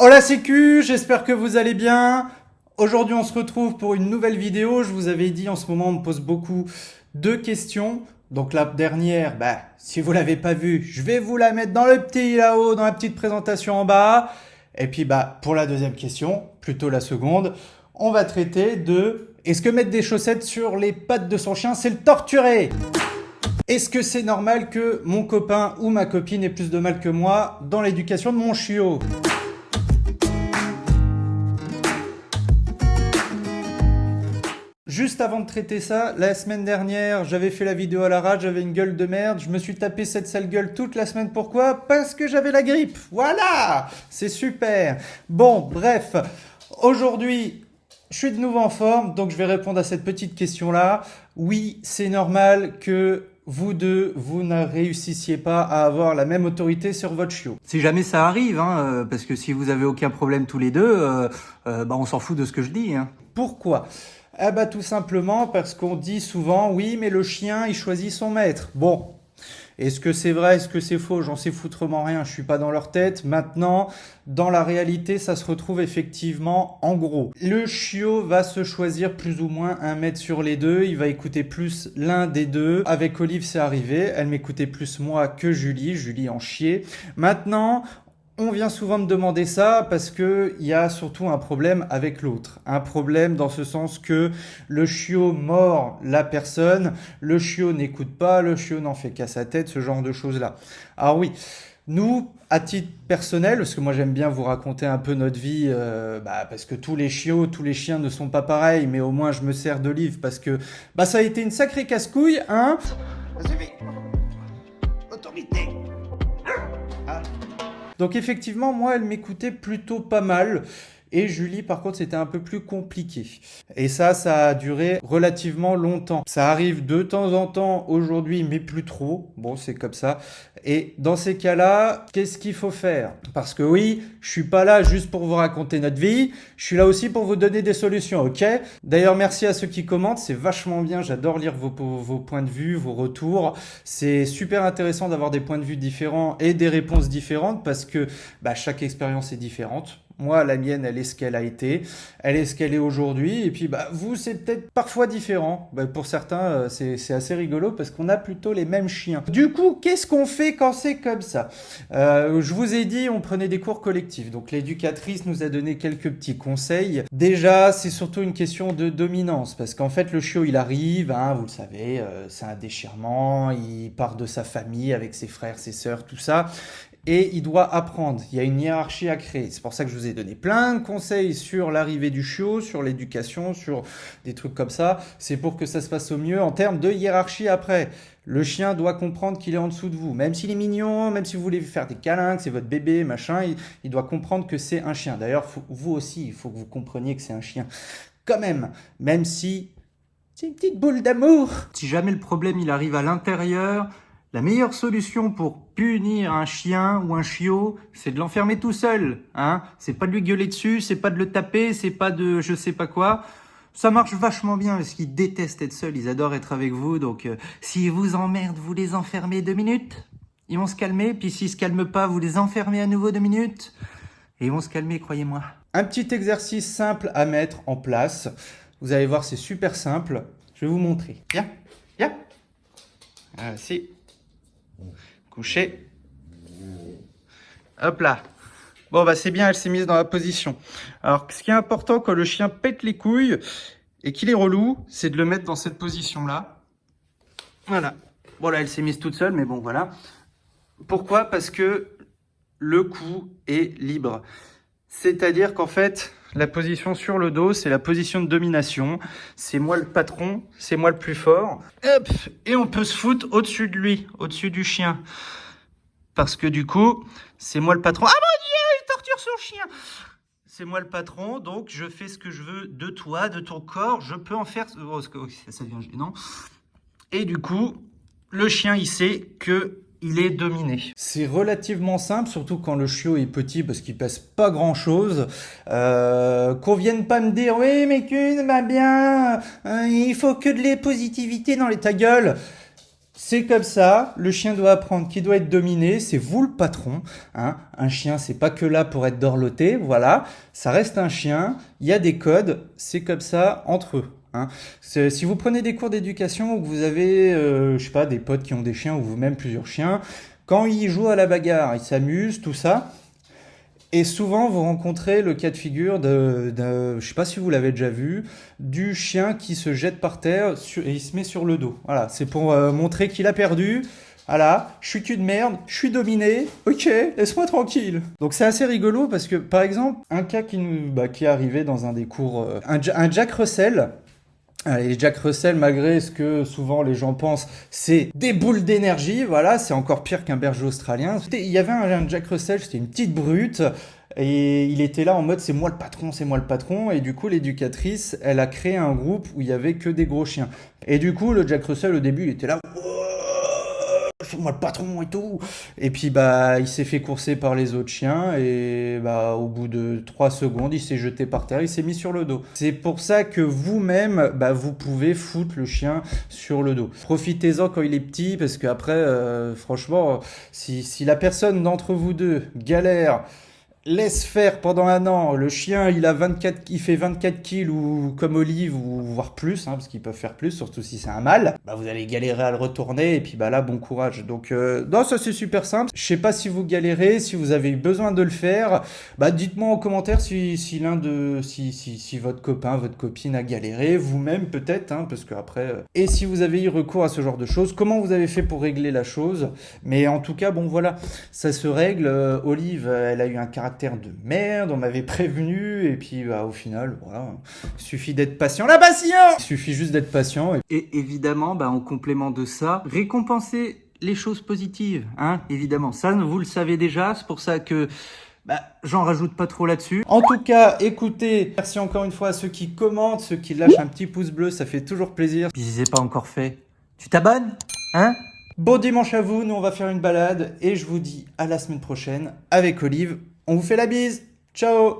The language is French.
Hola sécu, j'espère que vous allez bien. Aujourd'hui on se retrouve pour une nouvelle vidéo. Je vous avais dit en ce moment on me pose beaucoup de questions. Donc la dernière, si vous l'avez pas vue, je vais vous la mettre dans le petit là-haut, dans la petite présentation en bas. Et puis pour la deuxième question, plutôt la seconde, on va traiter de est-ce que mettre des chaussettes sur les pattes de son chien c'est le torturer? Est-ce que c'est normal que mon copain ou ma copine ait plus de mal que moi dans l'éducation de mon chiot? Juste avant de traiter ça, la semaine dernière, j'avais fait la vidéo à la rage, j'avais une gueule de merde, je me suis tapé cette sale gueule toute la semaine. Pourquoi? Parce que j'avais la grippe. Voilà! C'est super. Bon, bref, aujourd'hui, je suis de nouveau en forme, donc je vais répondre à cette petite question-là. Oui, c'est normal que vous deux, vous ne réussissiez pas à avoir la même autorité sur votre chiot. Si jamais ça arrive, parce que si vous avez aucun problème tous les deux, on s'en fout de ce que je dis. Pourquoi? Tout simplement parce qu'on dit souvent, oui, mais le chien, il choisit son maître. Bon, est-ce que c'est vrai, est-ce que c'est faux? J'en sais foutrement rien, je suis pas dans leur tête. Maintenant, dans la réalité, ça se retrouve effectivement en gros. Le chiot va se choisir plus ou moins un maître sur les deux, il va écouter plus l'un des deux. Avec Olive, c'est arrivé, elle m'écoutait plus moi que Julie, Julie en chier. Maintenant, on vient souvent me demander ça parce que il y a surtout un problème avec l'autre. Un problème dans ce sens que le chiot mord la personne, le chiot n'écoute pas, le chiot n'en fait qu'à sa tête, ce genre de choses-là. Alors oui, nous, à titre personnel, parce que moi j'aime bien vous raconter un peu notre vie, parce que tous les chiots, tous les chiens ne sont pas pareils, mais au moins je me sers d'Olive parce que ça a été une sacrée casse-couille, hein. Vas-y, vite. Autorité. Donc effectivement, moi, elle m'écoutait plutôt pas mal. Et Julie, par contre, c'était un peu plus compliqué. Et ça a duré relativement longtemps. Ça arrive de temps en temps aujourd'hui, mais plus trop. Bon, c'est comme ça. Et dans ces cas-là, qu'est-ce qu'il faut faire? Parce que oui, je suis pas là juste pour vous raconter notre vie. Je suis là aussi pour vous donner des solutions, ok? D'ailleurs, merci à ceux qui commentent. C'est vachement bien. J'adore lire vos points de vue, vos retours. C'est super intéressant d'avoir des points de vue différents et des réponses différentes parce que chaque expérience est différente. Moi, la mienne, elle est ce qu'elle a été, elle est ce qu'elle est aujourd'hui, et puis vous, c'est peut-être parfois différent. Pour certains, c'est assez rigolo parce qu'on a plutôt les mêmes chiens. Du coup, qu'est-ce qu'on fait quand c'est comme ça? Je vous ai dit, on prenait des cours collectifs, donc l'éducatrice nous a donné quelques petits conseils. Déjà, c'est surtout une question de dominance, parce qu'en fait, le chiot, il arrive, vous le savez, c'est un déchirement, il part de sa famille avec ses frères, ses sœurs, tout ça. Et il doit apprendre. Il y a une hiérarchie à créer. C'est pour ça que je vous ai donné plein de conseils sur l'arrivée du chiot, sur l'éducation, sur des trucs comme ça. C'est pour que ça se passe au mieux en termes de hiérarchie après. Le chien doit comprendre qu'il est en dessous de vous. Même s'il est mignon, même si vous voulez faire des câlins, que c'est votre bébé, machin, il doit comprendre que c'est un chien. D'ailleurs, vous aussi, il faut que vous compreniez que c'est un chien. Quand même si c'est une petite boule d'amour. Si jamais le problème il arrive à l'intérieur, la meilleure solution pour punir un chien ou un chiot, c'est de l'enfermer tout seul. C'est pas de lui gueuler dessus, c'est pas de le taper, c'est pas de je sais pas quoi. Ça marche vachement bien parce qu'ils détestent être seuls, ils adorent être avec vous. Donc s'ils vous emmerdent, vous les enfermez 2 minutes. Ils vont se calmer, puis s'ils se calment pas, vous les enfermez à nouveau 2 minutes. Et ils vont se calmer, croyez-moi. Un petit exercice simple à mettre en place. Vous allez voir, c'est super simple. Je vais vous montrer. Viens. Assis. Couché. Hop là. Bon, c'est bien, elle s'est mise dans la position. Alors, ce qui est important quand le chien pète les couilles et qu'il est relou, c'est de le mettre dans cette position-là. Voilà. Bon, là, elle s'est mise toute seule, mais bon, voilà. Pourquoi? Parce que le cou est libre. C'est-à-dire qu'en fait, la position sur le dos, c'est la position de domination. C'est moi le patron, c'est moi le plus fort. Hop, et on peut se foutre au-dessus de lui, au-dessus du chien. Parce que du coup, c'est moi le patron. Ah mon Dieu, il torture son chien! C'est moi le patron, donc je fais ce que je veux de toi, de ton corps. Je peux en faire... Oh, ça devient gênant. Et du coup, le chien, il sait que... il est dominé. C'est relativement simple, surtout quand le chiot est petit parce qu'il pèse pas grand chose. Qu'on vienne pas me dire oui mais bien, il faut que de la positivité dans ta gueule. C'est comme ça, le chien doit apprendre qu'il doit être dominé, c'est vous le patron, hein. Un chien, c'est pas que là pour être dorloté, voilà, ça reste un chien, il y a des codes, c'est comme ça entre eux. Hein. Si vous prenez des cours d'éducation ou que vous avez, je sais pas, des potes qui ont des chiens ou vous-même plusieurs chiens, quand ils jouent à la bagarre, ils s'amusent, tout ça. Et souvent, vous rencontrez le cas de figure je sais pas si vous l'avez déjà vu, du chien qui se jette par terre et il se met sur le dos. Voilà, c'est pour montrer qu'il a perdu. Voilà, je suis qu'une merde, je suis dominé, ok, laisse-moi tranquille. Donc c'est assez rigolo parce que, par exemple, un cas qui est arrivé dans un des cours, un Jack Russell. Les Jack Russell, malgré ce que souvent les gens pensent, c'est des boules d'énergie, voilà, c'est encore pire qu'un berger australien. Il y avait un Jack Russell, c'était une petite brute, et il était là en mode c'est moi le patron, et du coup l'éducatrice, elle a créé un groupe où il y avait que des gros chiens. Et du coup, le Jack Russell, au début, il était là, fais-moi le patron et tout. Et puis bah il s'est fait courser par les autres chiens et bah au bout de 3 secondes, il s'est jeté par terre, il s'est mis sur le dos. C'est pour ça que vous-même, bah vous pouvez foutre le chien sur le dos. Profitez-en quand il est petit parce qu'après, franchement, si la personne d'entre vous deux galère, laisse faire pendant un an, le chien il fait 24 kills ou comme Olive ou voire plus, hein, parce qu'ils peuvent faire plus, surtout si c'est un mâle, bah vous allez galérer à le retourner et puis bah là bon courage. Donc non, ça c'est super simple. Je sais pas si vous galérez, si vous avez besoin de le faire, bah dites-moi en commentaire si votre copain, votre copine a galéré, vous-même peut-être, hein, parce que après et si vous avez eu recours à ce genre de choses, comment vous avez fait pour régler la chose. Mais en tout cas bon voilà, ça se règle. Olive, elle a eu un caractère de merde, on m'avait prévenu, et puis bah, au final, voilà, il suffit d'être patient. La patience! Il suffit juste d'être patient. Et évidemment, bah, en complément de ça, récompenser les choses positives, hein, évidemment. Ça, vous le savez déjà, c'est pour ça que bah, j'en rajoute pas trop là-dessus. En tout cas, écoutez, merci encore une fois à ceux qui commentent, ceux qui lâchent un petit pouce bleu, ça fait toujours plaisir. Puis si c'est pas encore fait, tu t'abonnes, hein? Bon dimanche à vous, nous on va faire une balade, et je vous dis à la semaine prochaine avec Olive. On vous fait la bise. Ciao!